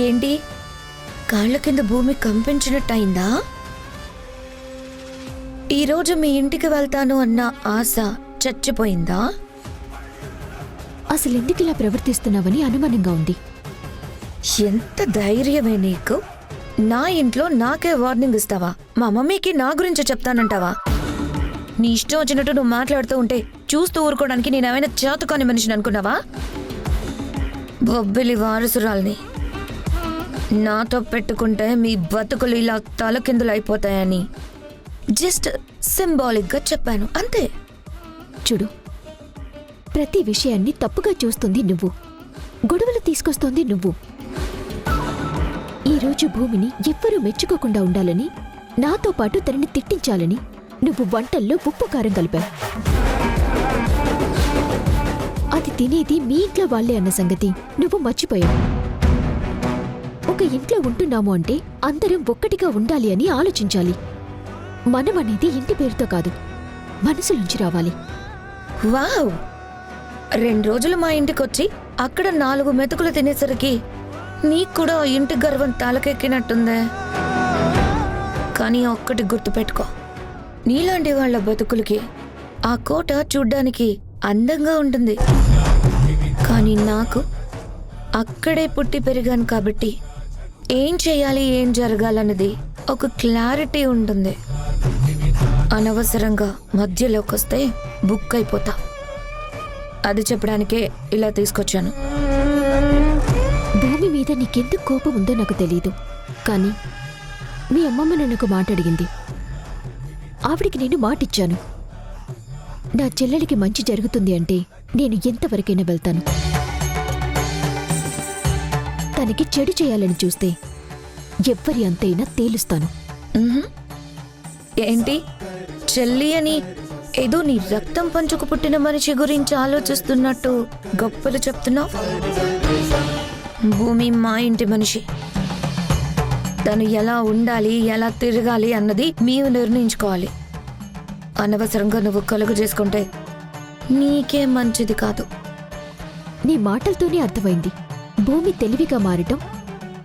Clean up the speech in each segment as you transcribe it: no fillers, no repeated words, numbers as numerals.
ఏంటి కాళ్ళ కింద భూమి కంపించినట్టయిందా? ఈరోజు మీ ఇంటికి వెళ్తాను అన్న ఆశ చచ్చిపోయిందా? అసలు ఎందుకు ఇలా ప్రవర్తిస్తున్నావని అనుమానంగా ఉంది. ఎంత ధైర్యమే నీకు? నా ఇంట్లో నాకే వార్నింగ్ ఇస్తావా? మా మమ్మీకి నా గురించి చెప్తానంటావా? నీ ఇష్టం వచ్చినట్టు నువ్వు మాట్లాడుతూ ఉంటే చూస్తూ ఊరుకోవడానికి నేనేమైనా చేతకాని మనిషిని అనుకున్నావా? బొబ్బిలి వారసురాల్ని. నాతో పెట్టుకుంటే మీ బతుకులు ఇలా తలకిందులు అయిపోతాయని జస్ట్ సింబాలిక్గా చెప్పాను అంతే. చూడు, ప్రతి విషయాన్ని తప్పుగా చూస్తుంది నువ్వు, గొడవలు తీసుకొస్తోంది నువ్వు. ఈరోజు భూమిని ఎవ్వరూ మెచ్చుకోకుండా ఉండాలని, నాతో పాటు తనని తిట్టించాలని నువ్వు వంటల్లో ఉప్పు కారం కలిపావు. అది తినేది మీ ఇంట్లో వాళ్లే అన్న సంగతి నువ్వు మర్చిపోయావు. ఒక ఇంట్లో ఉంటున్నాము అంటే అందరం ఒక్కటిగా ఉండాలి అని ఆలోచించాలి. మనం అనేది ఇంటి పేరుతో కాదు, మనసులోంచి రావాలి. వావ్! 2 రోజులు మా ఇంటికొచ్చి అక్కడ 4 మెతుకులు తినేసరికి నీకు కూడా ఆ ఇంటి గర్వం తలకెక్కినట్టుందే. కానీ ఒక్కటి గుర్తుపెట్టుకో, నీలాంటి వాళ్ళ బతుకులకి ఆ కోట చూడ్డానికి అందంగా ఉంటుంది. కానీ నాకు అక్కడే పుట్టి పెరిగాను కాబట్టి ఏం చేయాలి, ఏం జరగాలన్నది ఒక క్లారిటీ ఉంటుంది. అనవసరంగా మధ్యలోకి వస్తే బుక్ అయిపోతా. అది చెప్పడానికే ఇలా తీసుకొచ్చాను. భూమి మీద నీకెందుకు కోపం ఉందో నాకు తెలీదు, కానీ మీ అమ్మమ్మ నన్ను మాట అడిగింది. ఆవిడికి నేను మాటిచ్చాను. నా చెల్లెలికి మంచి జరుగుతుంది అంటే నేను ఎంతవరకైనా వెళ్తాను. తనకి చెడు చేయాలని చూస్తే ఎవ్వరి అంతైనా తేలుస్తాను. ఏంటి చెల్లి అని ఏదో నీ రక్తం పంచుకు పుట్టిన మనిషి గురించి ఆలోచిస్తున్నట్టు గొప్పలు చెప్తున్నావు? భూమి మా ఇంటి మనిషి. తను ఎలా ఉండాలి, ఎలా తిరగాలి అన్నది మీరు నిర్ణయించుకోవాలి. అనవసరంగా నువ్వు కలుగు చేసుకుంటే నీకే మంచిది కాదు. నీ మాటలతోనే అర్థమైంది భూమి తెలివిగా మారటం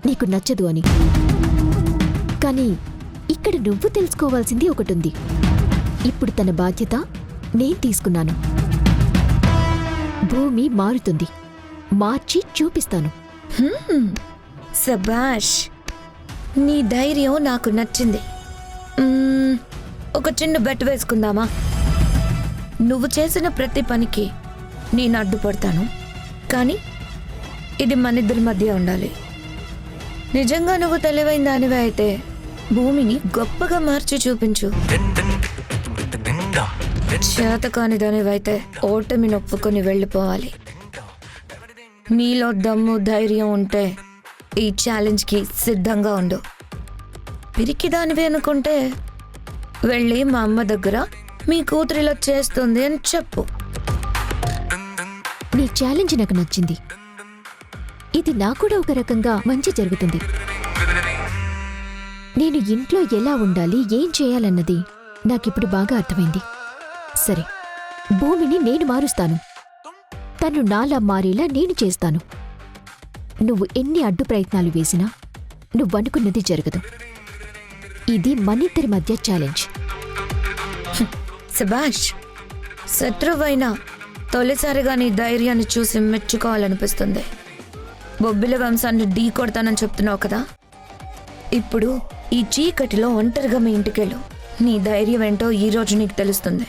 నీకు నచ్చదు అని. కానీ ఇక్కడ నువ్వు తెలుసుకోవాల్సింది ఒకటుంది. ఇప్పుడు తన బాధ్యత నేను తీసుకున్నాను. భూమి మారుతుంది, మార్చి చూపిస్తాను. సబాష్! నీ ధైర్యం నాకు నచ్చింది. ఒక చిన్న బెట్ వేసుకుందామా? నువ్వు చేసిన ప్రతి పనికి నేను అడ్డుపడతాను, కానీ ఇది మనిద్దరి మధ్య ఉండాలి. నిజంగా నువ్వు తెలివైన దానివే అయితే భూమిని గొప్పగా మార్చి చూపించు. చేతకాని దానివైతే ఓటమి నొప్పుకొని వెళ్ళిపోవాలి. నీలో దమ్ము ధైర్యం ఉంటే ఈ ఛాలెంజ్కి సిద్ధంగా ఉండు. పిరికి దానివే అనుకుంటే వెళ్ళి మా అమ్మ దగ్గర మీ కూతురిలో చేస్తుంది అని చెప్పు. నీ ఛాలెంజ్ నాకు నచ్చింది. ఇది నాకు కూడా ఒక రకంగా మంచి జరుగుతుంది. నేను ఇంట్లో ఎలా ఉండాలి, ఏం చేయాలన్నది నాకిప్పుడు బాగా అర్థమైంది. సరే, భూమిని నేను మారుస్తాను. తను నాలా మారేలా నేను చేస్తాను. నువ్వు ఎన్ని అడ్డు ప్రయత్నాలు వేసినా నువ్వనుకున్నది జరగదు. ఇది మనిద్దరి మధ్య ఛాలెంజ్. సబాష్! శత్రువైనా తొలిసారిగా నీ ధైర్యాన్ని చూసి మెచ్చుకోవాలనిపిస్తుంది. బొబ్బిల వంశాన్ని ఢీ కొడతానని చెప్తున్నావు కదా, ఇప్పుడు ఈ చీకటిలో ఒంటరిగా మీ ఇంటికెళ్ళు. నీ ధైర్యం ఏంటో ఈరోజు నీకు తెలుస్తుంది.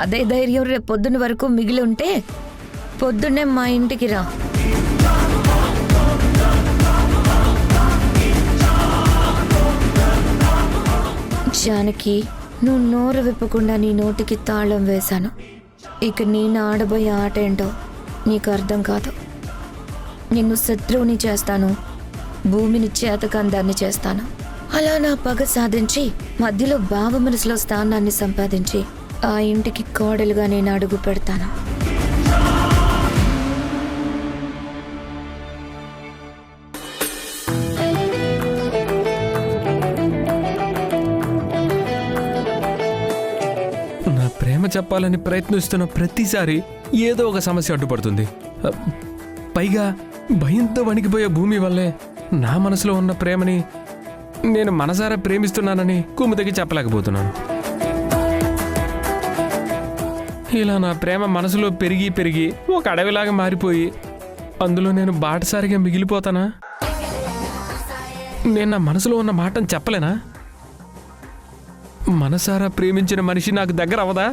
అదే ధైర్యం రేపు పొద్దున్న వరకు మిగిలి ఉంటే పొద్దున్నే మా ఇంటికి రా. జానకి, నువ్వు నోరు విప్పకుండా నీ నోటికి తాళం వేశాను. ఇక నేను ఆడబోయే ఆట ఏంటో నీకు అర్థం కాదు. నిన్ను శత్రువుని చేస్తాను, భూమిని చేతకందాన్ని చేస్తాను. అలా నా పగ సాధించి మధ్యలో బావ మనసులో స్థానాన్ని సంపాదించి ఆ ఇంటికి కోడలుగా నేను అడుగు పెడతాను. చెప్పాలని ప్రయత్నిస్తున్న ప్రతిసారి ఏదో ఒక సమస్య అడ్డుపడుతుంది. పైగా భయంతో వణికిపోయే భూమి వల్లే నా మనసులో ఉన్న ప్రేమని నేను మనసారా ప్రేమిస్తున్నానని కుముదకి చెప్పలేకపోతున్నాను. ఇలా నా ప్రేమ మనసులో పెరిగి పెరిగి ఒక అడవిలాగా మారిపోయి అందులో నేను బాటసారిగా మిగిలిపోతానా? నేను నా మనసులో ఉన్న మాటను చెప్పలేనా? మనసారా ప్రేమించిన మనిషి నాకు దగ్గర అవదా?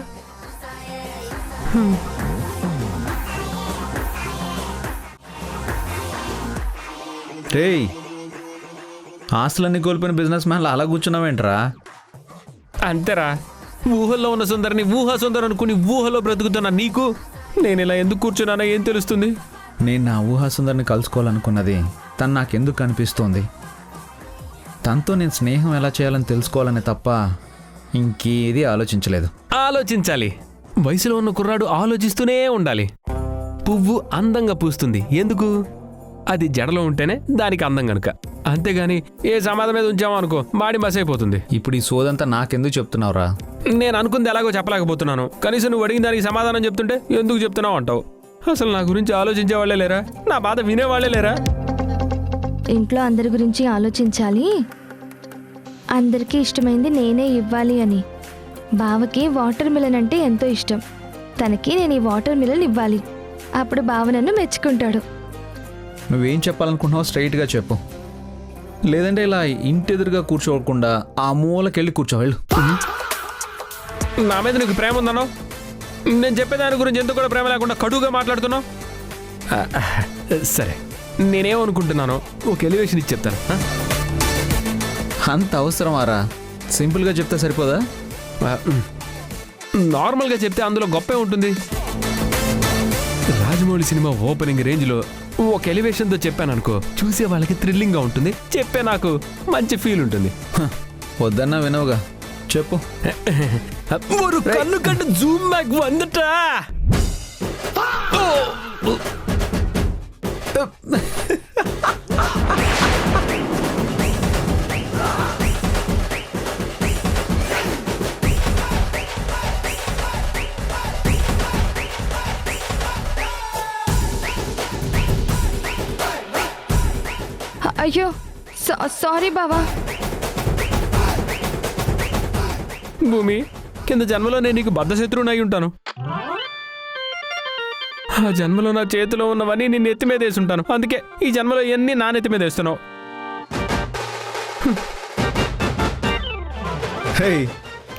రేయ్, ఆస్తులన్నీ కోల్పోయిన బిజినెస్ మ్యాన్లు అలా కూర్చున్నావేంట్రా? అంతేరా, ఊహల్లో ఉన్న సుందరిని ఊహా సుందరం అనుకుని ఊహలో బ్రతుకుతున్నా నీకు నేను ఇలా ఎందుకు కూర్చున్నానో ఏం తెలుస్తుంది? నేను నా ఊహాసుందరిని కలుసుకోవాలనుకున్నది తను నాకెందుకు కనిపిస్తోంది? తనతో నేను స్నేహం ఎలా చేయాలని తెలుసుకోవాలని తప్ప ఇంకేది ఆలోచించలేదు. ఆలోచించాలి. వయసులో ఉన్న కుర్రాడు ఆలోచిస్తూనే ఉండాలి. పువ్వు అందంగా పూస్తుంది ఎందుకు? అది జడలో ఉంటేనే దానికి అందం గనుక. అంతేగాని ఏ సమాధం మీద ఉంచామో అనుకో మాడి మస్ అయిపోతుంది. ఇప్పుడు ఈ సోదంతా నాకెందుకు చెప్తున్నావురా? నేను అనుకుంది ఎలాగో చెప్పలేకపోతున్నాను. కనీసం నువ్వు అడిగిన దానికి సమాధానం చెప్తుంటే ఎందుకు చెప్తున్నావు అంటావు. అసలు నా గురించి ఆలోచించేవాళ్లే లేరా? నా బాధ వినేవాళ్లే లేరా? ఇంట్లో అందరి గురించి ఆలోచించాలి. అందరికీ ఇష్టమైంది నేనే ఇవ్వాలి అని. బావకి వాటర్ మిలన్ అంటే ఎంతో ఇష్టం. తనకి నేను ఈ వాటర్ మిలన్ ఇవ్వాలి. అప్పుడు బావ నన్ను మెచ్చుకుంటాడు. నువ్వేం చెప్పాలనుకుంటున్నావు స్ట్రైట్గా చెప్పు. లేదంటే ఇలా ఇంటి ఎదురుగా కూర్చోకుండా ఆ మూలకెళ్ళి కూర్చోవాళ్ళు. నా మీద నీకు ప్రేమ ఉందనో? నేను చెప్పేదాని గురించి ఎందుకు కూడా ప్రేమ లేకుండా కడువుగా మాట్లాడుతున్నావు? సరే, నేనేమనుకుంటున్నానో ఒక ఎలివేషన్ ఇచ్చి చెప్తాను. అంత అవసరమారా? సింపుల్గా చెప్తే సరిపోదా? నార్మల్గా చెప్తే అందులో గొప్పే ఉంటుంది. రాజమౌళి సినిమా ఓపెనింగ్ రేంజ్లో ఒక ఎలివేషన్తో చెప్పాను అనుకో, చూసే వాళ్ళకి థ్రిల్లింగ్గా ఉంటుంది. చెప్పే నాకు మంచి ఫీల్ ఉంటుంది. వద్దన్నా వినవుగా, చెప్పు. ஒரு கண்ணு கண்டு ஜூம் பேக் வந்துட்டா. అయ్యో సారీ బావా. భూమి, కింద జన్మలో నేను నీకు బద్ధశత్రువునై ఉంటాను. ఆ జన్మలో నా చేతిలో ఉన్నవన్నీ నిన్ను ఎత్తి మీద వేసుంటాను. అందుకే ఈ జన్మలో ఎన్ని నా నెత్తి మీద వేస్తున్నావు. హే,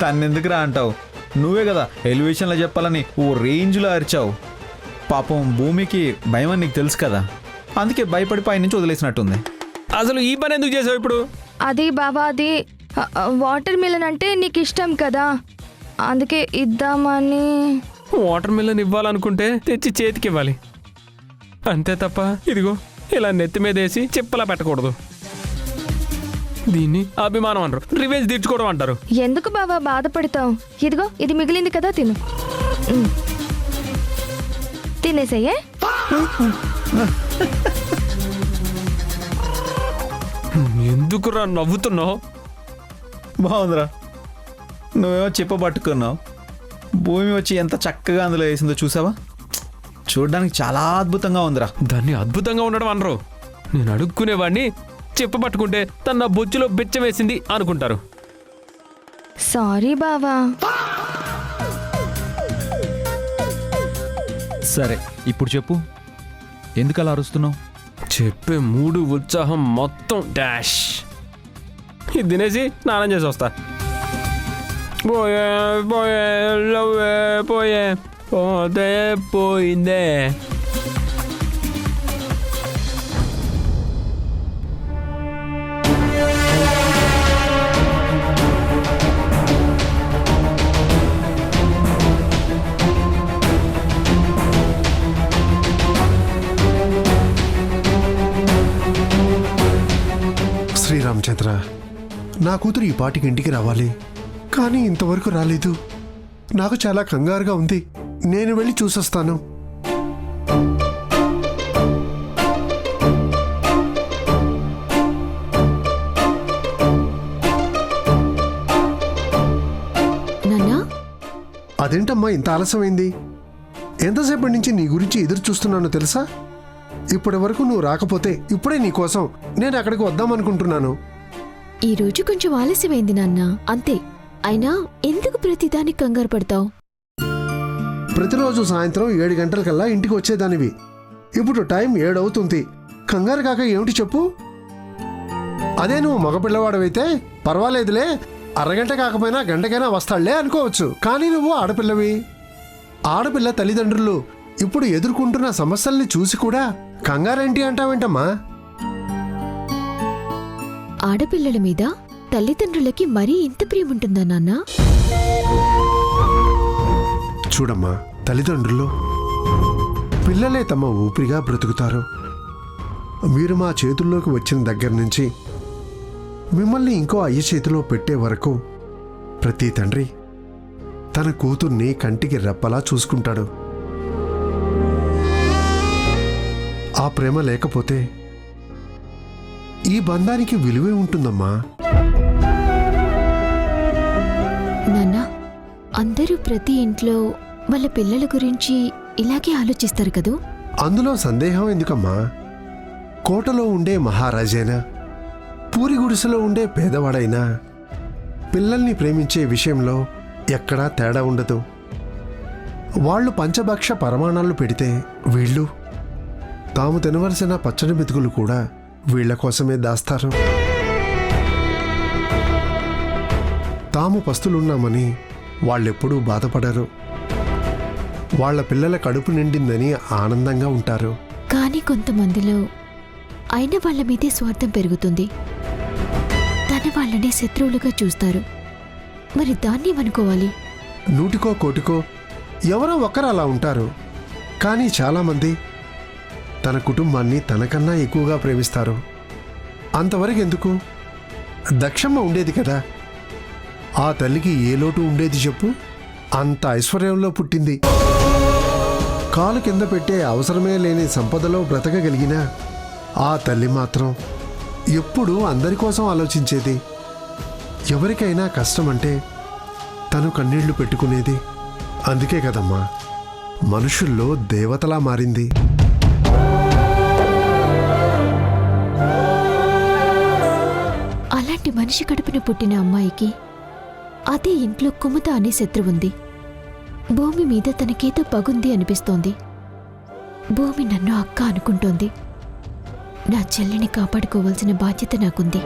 తన్నెందుకురా అంటావు? నువ్వే కదా ఎలివేషన్లో చెప్పాలని ఓ రేంజ్లో అరిచావు. పాపం భూమికి భయం అని నీకు తెలుసు కదా, అందుకే భయపడి పై నుంచి వదిలేసినట్టుంది. అసలు ఈ పని ఎందుకు చేసావు ఇప్పుడు? అది బావా, అది వాటర్ మిలన్ అంటే నీకు ఇష్టం కదా, అందుకే ఇద్దామని. వాటర్ మిలన్ ఇవ్వాలనుకుంటే తెచ్చి చేతికి ఇవ్వాలి, అంతే తప్ప ఇదిగో ఇలా నెత్తి మీద వేసి చిప్పలా పెట్టకూడదు. దీన్ని అభిమానం అనరు, రివెంజ్ తీర్చుకోవడం అంటారు. ఎందుకు బావా బాధపడతావు? ఇదిగో ఇది మిగిలింది కదా, తిను. తినేసయ్యే. ఎందుకురా నవ్వుతున్నావు? బాగుందిరా, నువ్వేమో చెప్ప పట్టుకున్నావు, భూమి వచ్చి ఎంత చక్కగా అందులో వేసిందో చూసావా? చూడడానికి చాలా అద్భుతంగా ఉందిరా. దాన్ని అద్భుతంగా ఉండడం అనరు. నేను అడుక్కునేవాడిని చెప్ప పట్టుకుంటే తన బొచ్చులో బెచ్చం వేసింది అనుకుంటారు. సారీ బావా. సరే, ఇప్పుడు చెప్పు, ఎందుకు అలా అరుస్తున్నావు? చెప్పే మూడు ఉత్సాహం మొత్తం డాష్. ఇది తినేసి స్నానం చేసి వస్తా. పోయే పోయే లవ్వే పోయే పోతే పోయిందే. శ్రీరామచంద్ర, నా కూతురు ఈ పాటికి ఇంటికి రావాలి, కానీ ఇంతవరకు రాలేదు. నాకు చాలా కంగారుగా ఉంది. నేను వెళ్ళి చూసొస్తాను. నాన్నా, అదేంటమ్మా ఇంత ఆలస్యమైంది? ఎంతసేపటి నుంచి నీ గురించి ఎదురు చూస్తున్నానో తెలుసా? ఇప్పటి వరకు నువ్వు రాకపోతే ఇప్పుడే నీ కోసం నేను అక్కడికి వద్దామనుకుంటున్నాను. ఈ రోజు కొంచెం ఆలస్యమైంది నాన్న, అంతే. అయినా ఎందుకు ప్రతిదానికి కంగారు పడతావు? ప్రతిరోజు సాయంత్రం 7 గంటలకల్లా ఇంటికి వచ్చేదానివి. ఇప్పుడు టైం 7 అవుతుంది. కంగారు కాక ఏమిటి చెప్పు? అదే నువ్వు మగపిల్లవాడవైతే పర్వాలేదులే, అరగంట కాకపోయినా గంటకైనా వస్తాళ్లే అనుకోవచ్చు. కానీ నువ్వు ఆడపిల్లవి. ఆడపిల్ల తల్లిదండ్రులు ఇప్పుడు ఎదుర్కొంటున్న సమస్యల్ని చూసి కూడా కంగారేంటి అంటావేంటమ్మా? ఆడపిల్లల మీద తల్లిదండ్రులకి మరీ ఇంత ప్రేముంటుందా నాన్న? చూడమ్మా, తల్లిదండ్రులు పిల్లలే తమ ఊపిరిగా బ్రతుకుతారు. మీరు మా చేతుల్లోకి వచ్చిన దగ్గర నుంచి మిమ్మల్ని ఇంకో అయ్య చేతిలో పెట్టే వరకు ప్రతి తండ్రి తన కూతుర్ని కంటికి రెప్పలా చూసుకుంటాడు. ఆ ప్రేమ లేకపోతే ఈ బంధానికి విలువే ఉంటుందమ్మా. నాన్న, అందరూ ప్రతి ఇంట్లో వాళ్ళ పిల్లల గురించి ఇలాగే ఆలోచిస్తారు కదూ? అందులో సందేహం ఎందుకమ్మా? కోటలో ఉండే మహారాజైనా, పూరి గుడిసెలో ఉండే పేదవాడైనా పిల్లల్ని ప్రేమించే విషయంలో ఎక్కడా తేడా ఉండదు. వాళ్ళు పంచభక్ష పరమాణాలు పెడితే వీళ్ళు తాము తినవలసిన పచ్చడి మెతుకులు కూడా వీళ్ల కోసమే దాస్తారు. తాము పస్తులున్నామని వాళ్ళెప్పుడూ బాధపడరు. వాళ్ళ పిల్లల కడుపు నిండిందని ఆనందంగా ఉంటారు. కానీ కొంతమందిలో అయిన వాళ్ళ మీదే స్వార్థం పెరుగుతుంది. తన వాళ్ళనే శత్రువులుగా చూస్తారు. మరి దాన్ని అనుకోవాలి. నూటికో కోటికో ఎవరో ఒకరు అలా ఉంటారు. కానీ చాలామంది తన కుటుంబాన్ని తనకన్నా ఎక్కువగా ప్రేమిస్తారు. అంతవరకు ఎందుకు? దక్షమ్మ ఉండేది కదా, ఆ తల్లికి ఏ లోటు ఉండేది చెప్పు? అంత ఐశ్వర్యంలో పుట్టింది. కాలు కింద పెట్టే అవసరమే లేని సంపదలో బ్రతకగలిగిన ఆ తల్లి మాత్రం ఎప్పుడూ అందరి కోసం ఆలోచించేది. ఎవరికైనా కష్టమంటే తను కన్నీళ్లు పెట్టుకునేది. అందుకే కదమ్మా మనుషుల్లో దేవతలా మారింది. అలాంటి మనిషి కడుపున పుట్టిన అమ్మాయికి అదే ఇంట్లో కుముద అనే శత్రువుంది. భూమి మీద తనకేదో పగుంది అనిపిస్తోంది. భూమి నన్ను అక్క అనుకుంటోంది. నా చెల్లిని కాపాడుకోవాల్సిన బాధ్యత నాకుంది.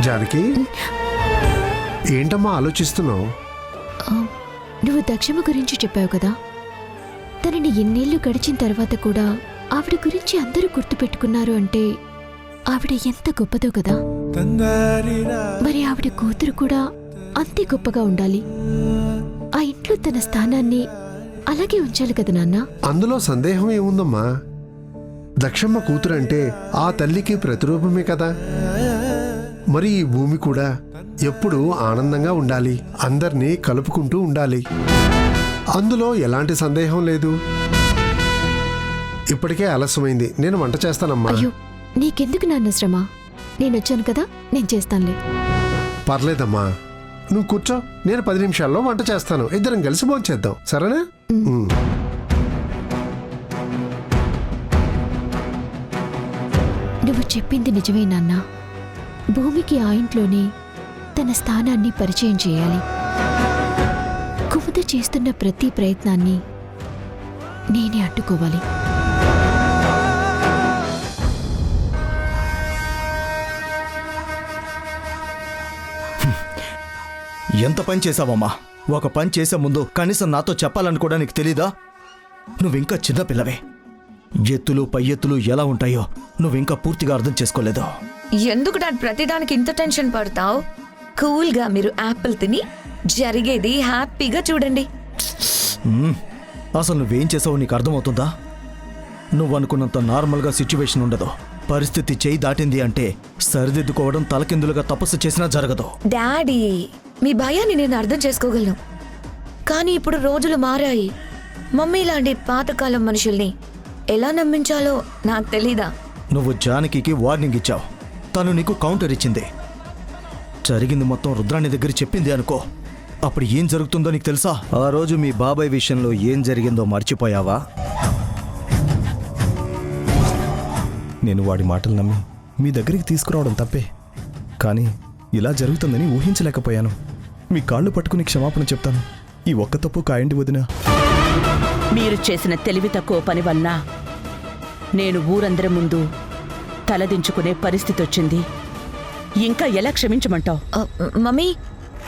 జానకి, ఏంటమ్మా ఆలోచిస్తున్నావు? నువ్వు దక్షమ్మ గురించి చెప్పావు కదా, తనని ఎన్నేళ్లు గడిచిన తర్వాత కూడా ఆవిడ గురించి అందరూ గుర్తుపెట్టుకున్నారు అంటే ఆవిడ ఎంత గొప్పదో కదా. మరి ఆవిడ కూతురు కూడా అంతే గొప్పగా ఉండాలి. ఆ ఇంట్లో తన స్థానాన్ని అలాగే ఉంచాలి కదా నాన్న. అందులో సందేహం ఏముందమ్మా? దక్షమ్మ కూతురంటే ఆ తల్లికి ప్రతిరూపమే కదా. మరి ఈ భూమి కూడా ఎప్పుడూ ఆనందంగా ఉండాలి, అందర్నీ కలుపుకుంటూ ఉండాలి. అందులో ఎలాంటి సందేహం లేదు. ఇప్పటికే ఆలస్యమైంది, నేను వంట చేస్తానమ్మా. అయ్యో, నీకెందుకు నాన్న శ్రమ? నేనొచ్చాను కదా, నేను చేస్తానులే. పర్లేదమ్మా, నువ్వు కూర్చో, నేను 10 నిమిషాల్లో వంట చేస్తాను. ఇద్దరం కలిసి భోంచేద్దాం, సరేనా? నువ్వు చెప్పింది నిజమే నాన్న. భూమికి ఆ ఇంట్లోనే తన స్థానాన్ని పరిచయం చేయాలి. కుముద చేస్తున్న ప్రతి ప్రయత్నాన్ని నేనే అడ్డుకోవాలి. ఎంత పని చేశావమ్మా? ఒక పని చేసే ముందు కనీసం నాతో చెప్పాలని కూడా నీకు తెలీదా? నువ్వింకా చిన్నపిల్లవే. ఎత్తులు పై ఎత్తులు ఎలా ఉంటాయో నువ్వింకా పూర్తిగా అర్థం చేసుకోలేదు. ఎందుకు డాడ్ ప్రతిదానికి ఇంత టెన్షన్ పడతావు? కూల్గా మీరు యాపిల్ తిని జరిగేది హ్యాపీగా చూడండి. అసలు నువ్వేం చేసావో నీకు అర్థమవుతుందా? నువ్వనుకున్నంత నార్మల్గా సిచ్యువేషన్ ఉండదు. పరిస్థితి చేయి దాటింది అంటే సరిదిద్దుకోవడం తలకిందులుగా తపస్సు చేసినా జరగదు. డాడీ, మీ భయాన్ని నేను అర్థం చేసుకోగలను. కానీ ఇప్పుడు రోజులు మారాయి. మమ్మీ లాంటి పాతకాలం మనుషుల్ని ఎలా నమ్మించాలో నాకు తెలీదా? నువ్వు జానకికి వార్నింగ్ ఇచ్చావు, తను నీకు కౌంటర్ ఇచ్చింది. జరిగింది మొత్తం రుద్రాణి దగ్గర చెప్పింది అనుకో, అప్పుడు ఏం జరుగుతుందో నీకు తెలుసా? ఆ రోజు మీ బాబాయ్ విషయంలో ఏం జరిగిందో మర్చిపోయావా? నేను వాడి మాటలు నమ్మి మీ దగ్గరికి తీసుకురావడం తప్పే, కానీ ఇలా జరుగుతుందని ఊహించలేకపోయాను. మీ కాళ్ళు పట్టుకుని క్షమాపణ చెప్తాను. ఈ ఒక్క తప్పు కాయండి వదినా. మీరు చేసిన తెలివి తక్కువ పని వల్ల నేను ఊరందరి ముందు తలదించుకునే పరిస్థితి వచ్చింది. ఇంకా ఎలా క్షమించమంటావు? మమ్మీ,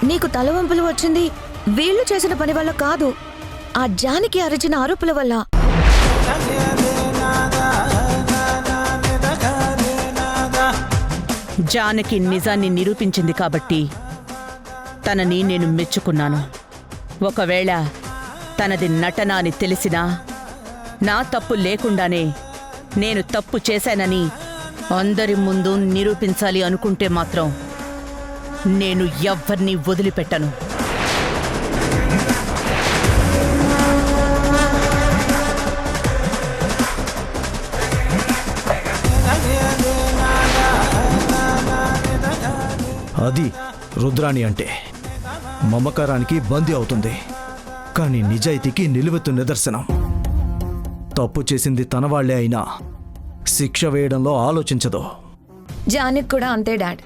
నీకు తలవంపులు వచ్చింది వీళ్ళు చేసిన పని వల్ల కాదు, ఆ జానకి అరిచిన అరుపుల వల్ల. జానకి నిజాన్ని నిరూపించింది కాబట్టి తనని నేను మెచ్చుకున్నాను. ఒకవేళ తనది నటన అని తెలిసినా, నా తప్పు లేకుండానే నేను తప్పు చేశానని అందరి ముందు నిరూపించాలి అనుకుంటే మాత్రం నేను ఎవ్వరినీ వదిలిపెట్టను. అది రుద్రాణి అంటే మమకారానికి బందీ అవుతుంది, కానీ నిజాయితీకి నిలువెత్తు నిదర్శనం. తప్పు చేసింది తన వాళ్లే అయినా శిక్ష వేయడంలో ఆలోచించదు. జానకి కూడా అంతే డాడ్.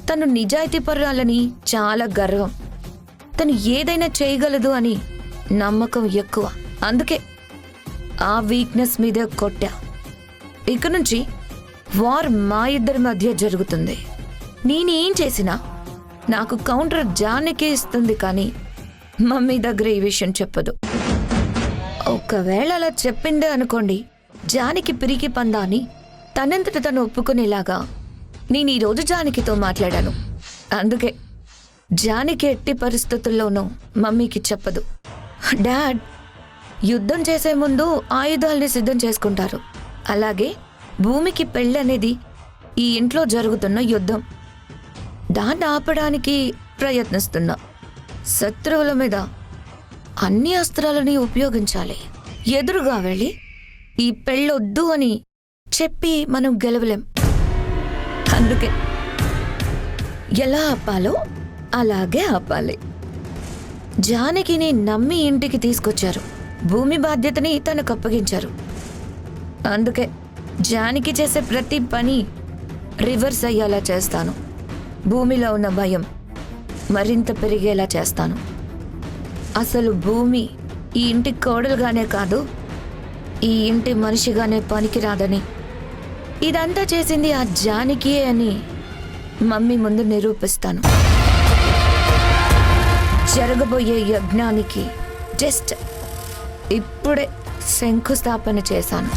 తను నిజాయితీ పరురాలని చాలా గర్వం, తను ఏదైనా చేయగలదు అని నమ్మకం ఎక్కువ. అందుకే ఆ వీక్నెస్ మీదే కొట్టా. ఇక నుంచి వార్ మా ఇద్దరి మధ్య జరుగుతుంది. నేనేం చేసినా నాకు కౌంటర్ జానకి ఇస్తుంది, కానీ మమ్మీ దగ్గర ఈ విషయం చెప్పదు. ఒకవేళ అలా చెప్పిందే అనుకోండి, జానకి పిరికి పందా అని తనంతట తను ఒప్పుకునేలాగా నేను ఈరోజు జానకితో మాట్లాడాను. అందుకే జానకి ఎట్టి పరిస్థితుల్లోనూ మమ్మీకి చెప్పదు. డాడ్, యుద్ధం చేసే ముందు ఆయుధాల్ని సిద్ధం చేసుకుంటారు. అలాగే భూమికి పెళ్ళి అనేది ఈ ఇంట్లో జరుగుతున్న యుద్ధం. దాన్ని ఆపడానికి ప్రయత్నిస్తున్నా. శత్రువుల మీద అన్ని అస్త్రాలని ఉపయోగించాలి. ఎదురుగా వెళ్ళి ఈ పెళ్ళొద్దు అని చెప్పి మనం గెలవలేం. అందుకే ఎలా ఆపాలో అలాగే ఆపాలి. జానకిని నమ్మి ఇంటికి తీసుకొచ్చారు, భూమి బాధ్యతని తనకు అప్పగించారు. అందుకే జానకి చేసే ప్రతి పని రివర్స్ అయ్యేలా చేస్తాను. భూమిలో ఉన్న భయం మరింత పెరిగేలా చేస్తాను. అసలు భూమి ఈ ఇంటి కోడలుగానే కాదు, ఈ ఇంటి మనిషిగానే పనికిరాదని, ఇదంతా చేసింది ఆ జానకియే అని మమ్మీ ముందు నిరూపిస్తాను. జరగబోయే యజ్ఞానికి జస్ట్ ఇప్పుడే శంకుస్థాపన చేశాను.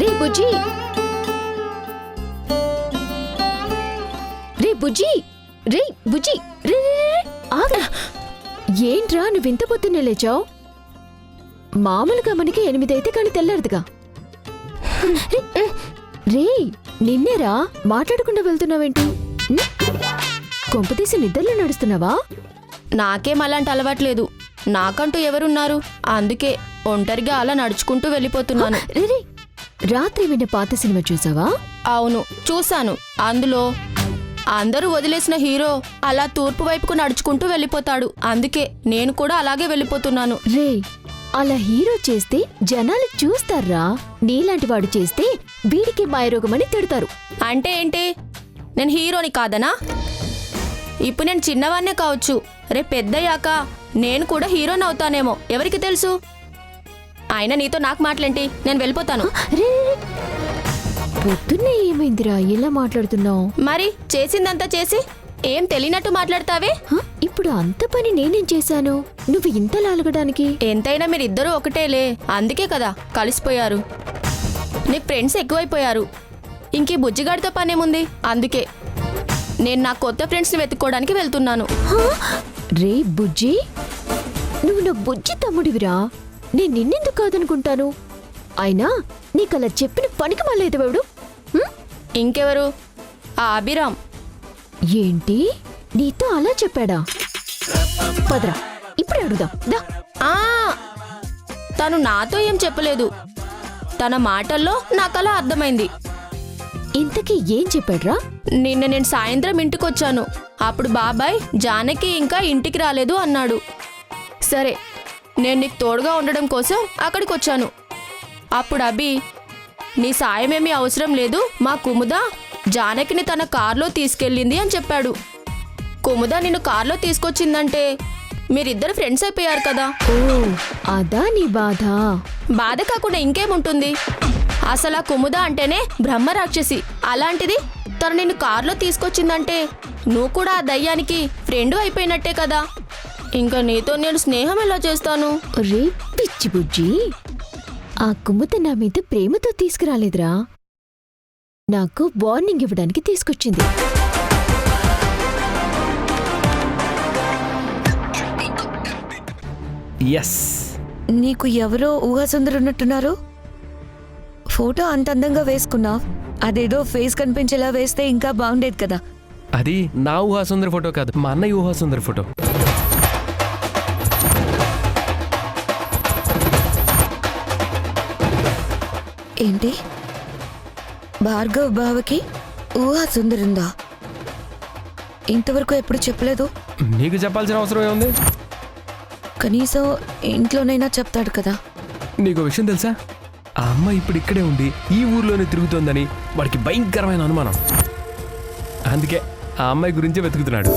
రే బుజ్జి, రే బుజ్జి, రే బుజ్జి, రే ఆగా. ఏంట్రా నువ్వు ఇంత పొద్దున్నే లేచావు? మామూలుగా మనకి 8 అయితే కానీ తెల్లారదుగా. రే నిన్నేరా మాట్లాడకుండా వెళ్తున్నావేంటి? కొంపతీసి నిద్రలో నడుస్తున్నావా? నాకేం అలాంటి అలవాట్లేదు. నాకంటూ ఎవరున్నారు? అందుకే ఒంటరిగా అలా నడుచుకుంటూ వెళ్ళిపోతున్నాను. రే రాత్రి విన్న పాత సినిమా చూసావా? అవును చూశాను. అందులో అందరూ వదిలేసిన హీరో అలా తూర్పు వైపుకు నడుచుకుంటూ వెళ్ళిపోతాడు. అందుకే నేను కూడా అలాగే వెళ్ళిపోతున్నాను. రే అలా హీరో చేస్తే జనాలు చూస్తారా? నీలాంటి వాడు చేస్తే వీడికి మాయరోగమని తిడతారు. అంటే ఏంటి? నేను హీరోని కాదనా? ఇప్పుడు నేను చిన్నవాన్నే కావచ్చు, రేపు పెద్దయ్యాక నేను కూడా హీరోని అవుతానేమో, ఎవరికి తెలుసు? అయినా నీతో నాకు మాటలేంటి, నేను వెళ్ళిపోతాను. రే పొద్దున్నే ఏమైందిరా ఇలా మాట్లాడుతున్నావు? మరి చేసిందంతా చేసి ఏం తెలియనట్టు మాట్లాడతావే? ఇప్పుడు అంత పని నేనేం చేశాను నువ్వు ఇంతలా అలగడానికి? ఎంతైనా మీరిద్దరూ ఒకటేలే, అందుకే కదా కలిసిపోయారు. నీకు ఫ్రెండ్స్ ఎక్కువైపోయారు. ఇంకీ బుజ్జిగాడితో పనేముంది? అందుకే నేను నా కొత్త ఫ్రెండ్స్ని వెతుక్కోవడానికి వెళ్తున్నాను. రే బుజ్జి, నువ్వు నా బుజ్జి తమ్ముడివిరా, నేను నిన్నెందుకు కాదనుకుంటాను? అయినా నీకలా చెప్పిన పనికి మళ్ళీ ఎదవాడు ఇంకెవరు? ఆ అభిరామ్. ఏంటి నీతో అలా చెప్పాడా? పదరా ఇప్పుడు అడుగుదాం దా. ఆ తను నాతో ఏం చెప్పలేదు. తన మాటల్లో నాకలా అర్థమైంది. ఇంతకీ ఏం చెప్పాడ్రా? నిన్న నేను సాయంత్రం ఇంటికొచ్చాను. అప్పుడు బాబాయ్ జానకి ఇంకా ఇంటికి రాలేదు అన్నాడు. సరే, నేను నీకు తోడుగా ఉండడం కోసం అక్కడికి వచ్చాను. అప్పుడు అభి, నీ సాయమేమీ అవసరం లేదు, మా కుముద జానకిని తన కార్లో తీసుకెళ్ళింది అని చెప్పాడు. కుముద నిన్ను కార్లో తీసుకొచ్చిందంటే మీరిద్దరు ఫ్రెండ్స్ అయిపోయారు కదా. ఓ అదా నీ బాధ? బాధ కాకుండా ఇంకేముంటుంది? అసలు ఆ కుముద అంటేనే బ్రహ్మరాక్షసి. అలాంటిది తను నిన్ను కారులో తీసుకొచ్చిందంటే నువ్వు కూడా ఆ దయ్యానికి ఫ్రెండు అయిపోయినట్టే కదా. ఇంకా నీతో నేను స్నేహం ఎలా చేస్తాను? రే పిచ్చి బుజ్జి, ఆ కుమ్ముత నా మీద ప్రేమతో తీసుకురాలేదురా, నాకు వార్నింగ్ ఇవ్వడానికి తీసుకొచ్చింది. ఎస్. నీకు ఎవరో ఊహాసుందరున్నట్టున్నారు. ఫోటో అంత అందంగా వేసుకున్నావు, అదేదో ఫేస్ కనిపించేలా వేస్తే ఇంకా బాగుండేది కదా. అది నా ఊహాసుందరి ఫోటో కాదు, మా అన్నయ్య ఊహాసుందరి ఫోటో. ఏంటి, భార్గవ్ బావకి ఊహాసుందరుందా? ఇంతవరకు ఎప్పుడు చెప్పలేదు. నీకు చెప్పాల్సిన అవసరం ఏముంది? కనీసం ఇంట్లోనైనా చెప్తాడు కదా. నీకు విషయం తెలుసా? ఆ అమ్మ ఇప్పుడు ఇక్కడే ఉండి ఈ ఊర్లోనే తిరుగుతోందని వాడికి భయంకరమైన అనుమానం. అందుకే ఆ అమ్మాయి గురించే వెతుకుతున్నాడు.